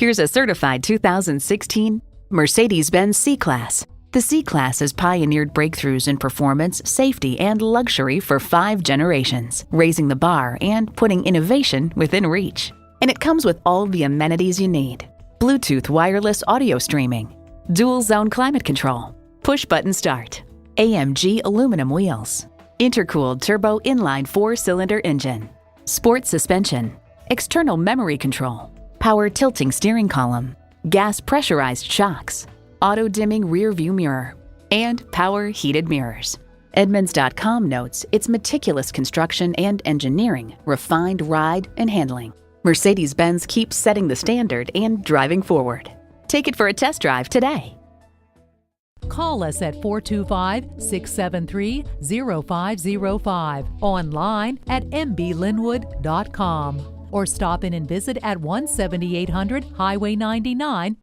Here's a certified 2016 Mercedes-Benz C-Class. The C-Class has pioneered breakthroughs in performance, safety, and luxury for 5 generations, raising the bar and putting innovation within reach. And it comes with all the amenities you need: Bluetooth wireless audio streaming, dual-zone climate control, push-button start, AMG aluminum wheels, intercooled turbo inline 4-cylinder engine, sport suspension, external memory control, power tilting steering column, gas pressurized shocks, auto-dimming rear view mirror, and power heated mirrors. Edmunds.com notes its meticulous construction and engineering, refined ride and handling. Mercedes-Benz keeps setting the standard and driving forward. Take it for a test drive today. Call us at 425-673-0505, online at mblynnwood.com, or stop in and visit at 17800 Highway 99,